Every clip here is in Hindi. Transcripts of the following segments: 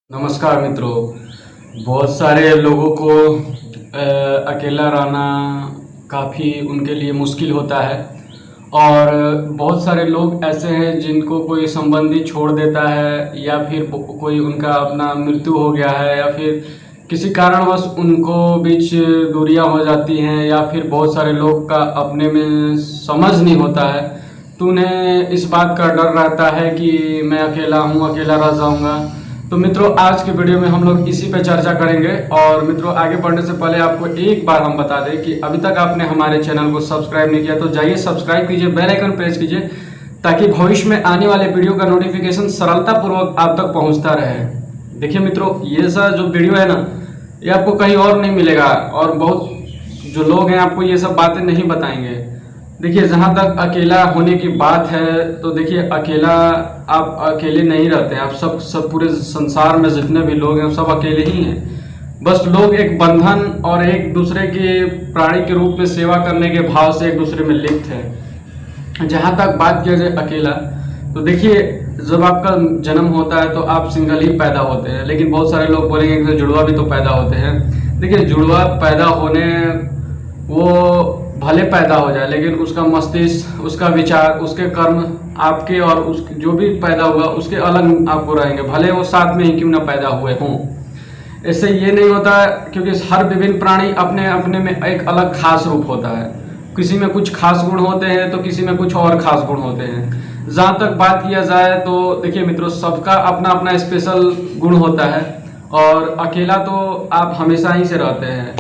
नमस्कार मित्रों। बहुत सारे लोगों को अकेला रहना काफ़ी उनके लिए मुश्किल होता है और बहुत सारे लोग ऐसे हैं जिनको कोई संबंधी छोड़ देता है या फिर कोई उनका अपना मृत्यु हो गया है या फिर किसी कारणवश उनको बीच दूरियां हो जाती हैं या फिर बहुत सारे लोग का अपने में समझ नहीं होता है, तो उन्हें इस बात का डर रहता है कि मैं अकेला हूँ, अकेला रह जाऊँगा। तो मित्रों, आज के वीडियो में हम लोग इसी पे चर्चा करेंगे। और मित्रों, आगे बढ़ने से पहले आपको एक बार हम बता दें कि अभी तक आपने हमारे चैनल को सब्सक्राइब नहीं किया तो जाइए सब्सक्राइब कीजिए, बेल आइकन प्रेस कीजिए ताकि भविष्य में आने वाले वीडियो का नोटिफिकेशन सरलतापूर्वक आप तक पहुंचता रहे। देखिए मित्रों, ये सब जो वीडियो है ना, ये आपको कहीं और नहीं मिलेगा और बहुत जो लोग हैं आपको ये सब बातें नहीं बताएंगे। देखिए, जहाँ तक अकेला होने की बात है तो देखिए, अकेला आप अकेले नहीं रहते हैं। आप सब पूरे संसार में जितने भी लोग हैं सब अकेले ही हैं। बस लोग एक बंधन और एक दूसरे के प्राणी के रूप में सेवा करने के भाव से एक दूसरे में लिप्त है। जहाँ तक बात किया जाए अकेला, तो देखिए, जब आपका जन्म होता है तो आप सिंगल ही पैदा होते हैं, लेकिन बहुत सारे लोग बोलेंगे कि जुड़वा भी तो पैदा होते हैं। देखिए, जुड़वा पैदा होने वो भले पैदा हो जाए, लेकिन उसका मस्तिष्क, उसका विचार, उसके कर्म आपके और उस जो भी पैदा हुआ उसके अलग आपको रहेंगे, भले वो साथ में ही क्यों ना पैदा हुए हों। इससे ये नहीं होता, क्योंकि हर विभिन्न प्राणी अपने अपने में एक अलग खास रूप होता है। किसी में कुछ खास गुण होते हैं तो किसी में कुछ और खास गुण होते हैं। जहाँ तक बात किया जाए तो देखिए मित्रों, सबका अपना अपना स्पेशल गुण होता है और अकेला तो आप हमेशा ही से रहते हैं।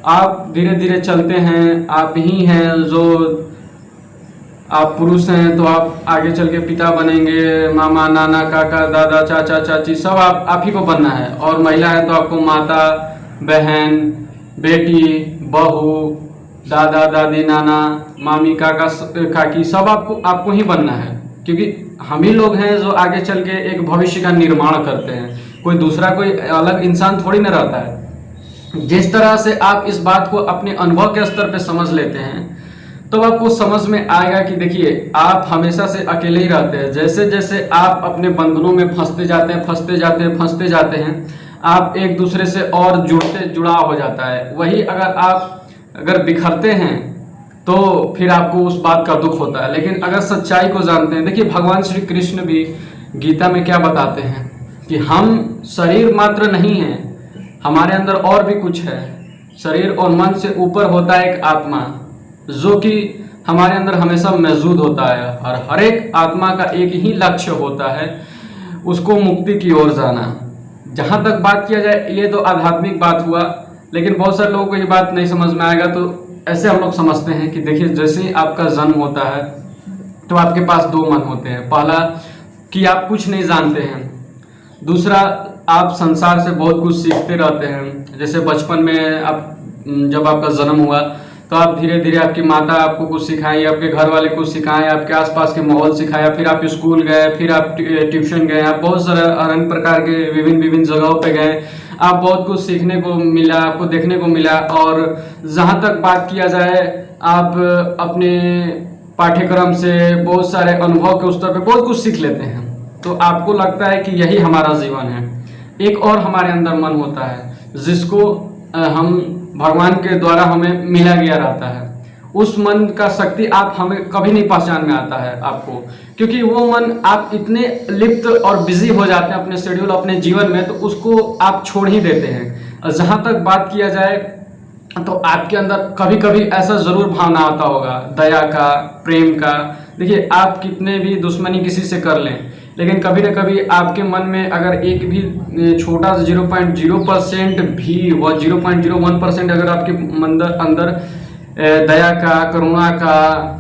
आप धीरे धीरे चलते हैं, आप ही हैं जो आप पुरुष हैं तो आप आगे चल के पिता बनेंगे, मामा, नाना, काका, दादा, चाचा, चाची, सब आप ही को बनना है। और महिला है तो आपको माता, बहन, बेटी, बहू, दादा, दादी, नाना, मामी, काका, काकी, सब आपको ही बनना है, क्योंकि हम ही लोग हैं जो आगे चल के एक भविष्य का निर्माण करते हैं। कोई दूसरा कोई अलग इंसान थोड़ी ना रहता है। जिस तरह से आप इस बात को अपने अनुभव के स्तर पे समझ लेते हैं तो आपको समझ में आएगा कि देखिए, आप हमेशा से अकेले ही रहते हैं। जैसे जैसे आप अपने बंधनों में फंसते जाते हैं, आप एक दूसरे से और जुड़ाव हो जाता है। वही अगर बिखरते हैं तो फिर आपको उस बात का दुख होता है। लेकिन अगर सच्चाई को जानते हैं, देखिए भगवान श्री कृष्ण भी गीता में क्या बताते हैं कि हम शरीर मात्र नहीं हैं, हमारे अंदर और भी कुछ है। शरीर और मन से ऊपर होता है एक आत्मा, जो कि हमारे अंदर हमेशा मौजूद होता है। और हर एक आत्मा का एक ही लक्ष्य होता है, उसको मुक्ति की ओर जाना। जहाँ तक बात किया जाए, ये तो आध्यात्मिक बात हुआ, लेकिन बहुत सारे लोगों को ये बात नहीं समझ में आएगा। तो ऐसे हम लोग समझते हैं कि देखिए, जैसे ही आपका जन्म होता है तो आपके पास दो मन होते हैं। पहला कि आप कुछ नहीं जानते हैं, दूसरा आप संसार से बहुत कुछ सीखते रहते हैं। जैसे बचपन में जब आपका जन्म हुआ तो आप धीरे धीरे, आपकी माता आपको कुछ सिखाई, आपके घर वाले कुछ सिखाएं, आपके आसपास के माहौल सिखाया, फिर आप स्कूल गए, फिर आप ट्यूशन गए, आप बहुत सारे अन्य प्रकार के विभिन्न जगहों पे गए, आप बहुत कुछ सीखने को मिला, आपको देखने को मिला। और जहाँ तक बात किया जाए, आप अपने पाठ्यक्रम से बहुत सारे अनुभव के स्तर पे बहुत कुछ सीख लेते हैं, तो आपको लगता है कि यही हमारा जीवन है। एक और हमारे अंदर मन होता है जिसको हम भगवान के द्वारा हमें मिला गया रहता है। उस मन का शक्ति आप हमें कभी नहीं पहचान में आता है आपको, क्योंकि वो मन आप इतने लिप्त और बिजी हो जाते हैं अपने शेड्यूल, अपने जीवन में, तो उसको आप छोड़ ही देते हैं। जहाँ तक बात किया जाए तो आपके अंदर कभी कभी ऐसा जरूर भावना आता होगा, दया का, प्रेम का। देखिए, आप कितने भी दुश्मनी किसी से कर लें, लेकिन कभी ना कभी आपके मन में अगर एक भी छोटा सा 0.0% भी, 0.01% अगर आपके अंदर दया का, करुणा का,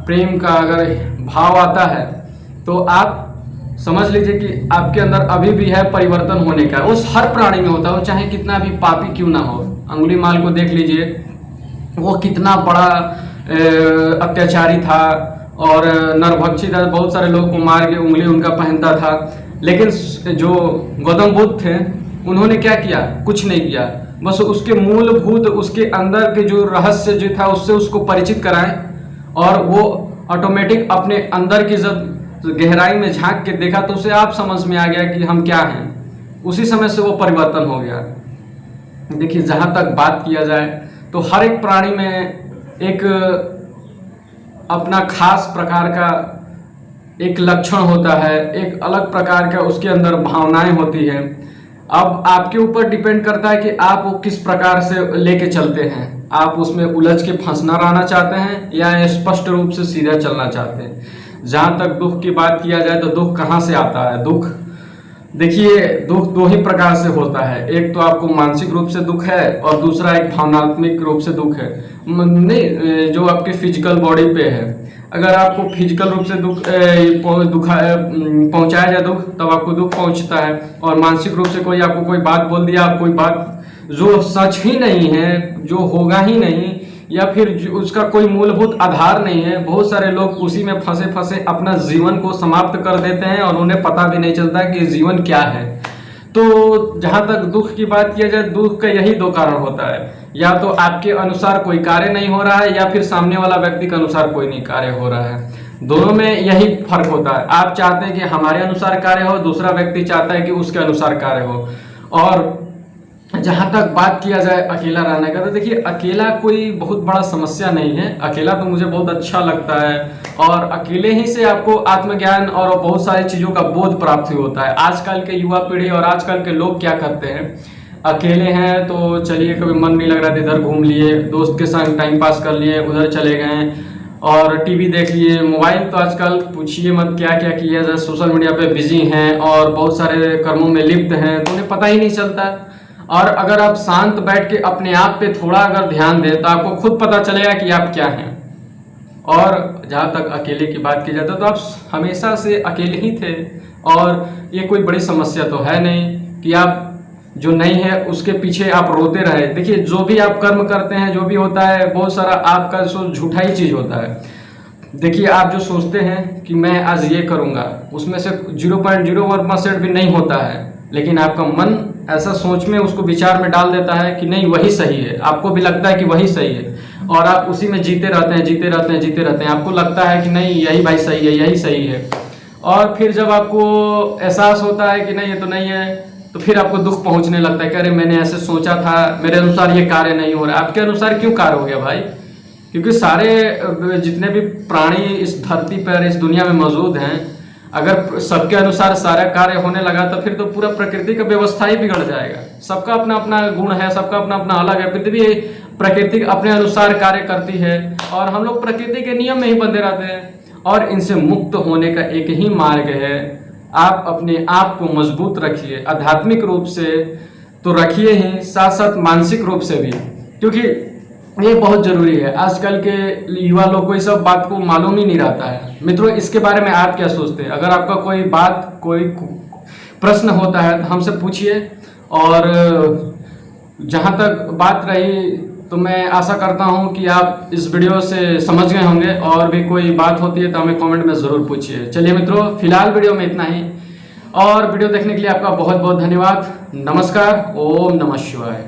प्रेम का अगर भाव आता है, तो आप समझ लीजिए कि आपके अंदर अभी भी है परिवर्तन होने का। उस हर प्राणी में होता है, वो चाहे कितना भी पापी क्यों ना हो। अंगुलीमाल को देख लीजिए, वो कितना बड़ा अत्याचारी था और नरभक्षी था, बहुत सारे लोग को मार के उंगली उनका पहनता था। लेकिन जो गौतम बुद्ध थे, उन्होंने क्या किया? कुछ नहीं किया, बस उसके मूलभूत, उसके अंदर के जो रहस्य जो था उससे उसको परिचित कराएं, और वो ऑटोमेटिक अपने अंदर की जब गहराई में झांक के देखा तो उसे आप समझ में आ गया कि हम क्या हैं। उसी समय से वो परिवर्तन हो गया। देखिए, जहाँ तक बात किया जाए तो हर एक प्राणी में एक अपना खास प्रकार का एक लक्षण होता है, एक अलग प्रकार का उसके अंदर भावनाएं होती हैं। अब आपके ऊपर डिपेंड करता है कि आप वो किस प्रकार से लेके चलते हैं। आप उसमें उलझ के फंसना रहना चाहते हैं या स्पष्ट रूप से सीधा चलना चाहते हैं। जहाँ तक दुख की बात किया जाए तो दुख कहाँ से आता है? दुख, देखिए, दुख दो ही प्रकार से होता है। एक तो आपको मानसिक रूप से दुख है और दूसरा एक भावनात्मक रूप से दुख है। नहीं, जो आपके फिजिकल बॉडी पे है। अगर आपको फिजिकल रूप से पहुंचाया जाए दुख, तब आपको दुख पहुंचता है। और मानसिक रूप से कोई आपको कोई बात बोल दिया, आप कोई बात जो सच ही नहीं है, जो होगा ही नहीं, या फिर उसका कोई मूलभूत आधार नहीं है, बहुत सारे लोग उसी में फंसे फंसे अपना जीवन को समाप्त कर देते हैं और उन्हें पता भी नहीं चलता कि जीवन क्या है। तो जहाँ तक दुख की बात किया जाए, दुख का यही दो कारण होता है, या तो आपके अनुसार कोई कार्य नहीं हो रहा है या फिर सामने वाला व्यक्ति के अनुसार कोई नहीं कार्य हो रहा है। दोनों में यही फर्क होता है। आप चाहते हैं कि हमारे अनुसार कार्य हो, दूसरा व्यक्ति चाहता है कि उसके अनुसार कार्य हो। और जहाँ तक बात किया जाए अकेला रहने का, तो देखिए, अकेला कोई बहुत बड़ा समस्या नहीं है। अकेला तो मुझे बहुत अच्छा लगता है और अकेले ही से आपको आत्मज्ञान और बहुत सारी चीज़ों का बोध प्राप्त होता है। आजकल के युवा पीढ़ी और आजकल के लोग क्या करते हैं, अकेले हैं तो चलिए, कभी मन नहीं लग रहा था, इधर घूम लिए, दोस्त के संग टाइम पास कर लिए, उधर चले गए और टीवी देख लिए। मोबाइल तो आजकल पूछिए मत क्या क्या किया जाए, सोशल मीडिया पे बिजी हैं और बहुत सारे कर्मों में लिप्त हैं, तो उन्हें पता ही नहीं चलता। और अगर आप शांत बैठ के अपने आप पे थोड़ा अगर ध्यान दें तो आपको खुद पता चलेगा कि आप क्या हैं। और जहाँ तक अकेले की बात की जाती है तो आप हमेशा से अकेले ही थे और ये कोई बड़ी समस्या तो है नहीं कि आप जो नहीं है उसके पीछे आप रोते रहे। देखिए, जो भी आप कर्म करते हैं, जो भी होता है, बहुत सारा आपका झूठा ही चीज़ होता है। देखिए, आप जो सोचते हैं कि मैं आज ये करूँगा, उसमें से 0.01% भी नहीं होता है, लेकिन आपका मन ऐसा सोच में उसको विचार में डाल देता है कि नहीं वही सही है। आपको भी लगता है कि वही सही है और आप उसी में जीते रहते हैं, जीते रहते हैं, जीते रहते हैं। आपको लगता है कि नहीं यही भाई सही है, यही सही है। और फिर जब आपको एहसास होता है कि नहीं ये तो नहीं है, तो फिर आपको दुख पहुंचने लगता है कि अरे मैंने ऐसे सोचा था, मेरे अनुसार ये कार्य नहीं हो रहा। आपके अनुसार क्यों कार्य हो गया भाई? क्योंकि सारे जितने भी प्राणी इस धरती पर, इस दुनिया में मौजूद हैं, अगर सबके अनुसार सारा कार्य होने लगा तो फिर तो पूरा प्रकृति का व्यवस्था ही बिगड़ जाएगा। सबका अपना अपना गुण है, सबका अपना अपना अलग है। पृथ्वी प्रकृति अपने अनुसार कार्य करती है और हम लोग प्रकृति के नियम में ही बंधे रहते हैं। और इनसे मुक्त होने का एक ही मार्ग है, आप अपने आप को मजबूत रखिए, आध्यात्मिक रूप से तो रखिए ही, साथ साथ मानसिक रूप से भी, क्योंकि ये बहुत जरूरी है। आजकल के युवा लोग को इस सब बात को मालूम ही नहीं रहता है। मित्रों, इसके बारे में आप क्या सोचते हैं? अगर आपका कोई बात, कोई प्रश्न होता है तो हमसे पूछिए। और जहाँ तक बात रही तो मैं आशा करता हूँ कि आप इस वीडियो से समझ गए होंगे, और भी कोई बात होती है तो हमें कमेंट में ज़रूर पूछिए। चलिए मित्रों, फिलहाल वीडियो में इतना ही, और वीडियो देखने के लिए आपका बहुत बहुत धन्यवाद। नमस्कार। ओम नमः शिवाय।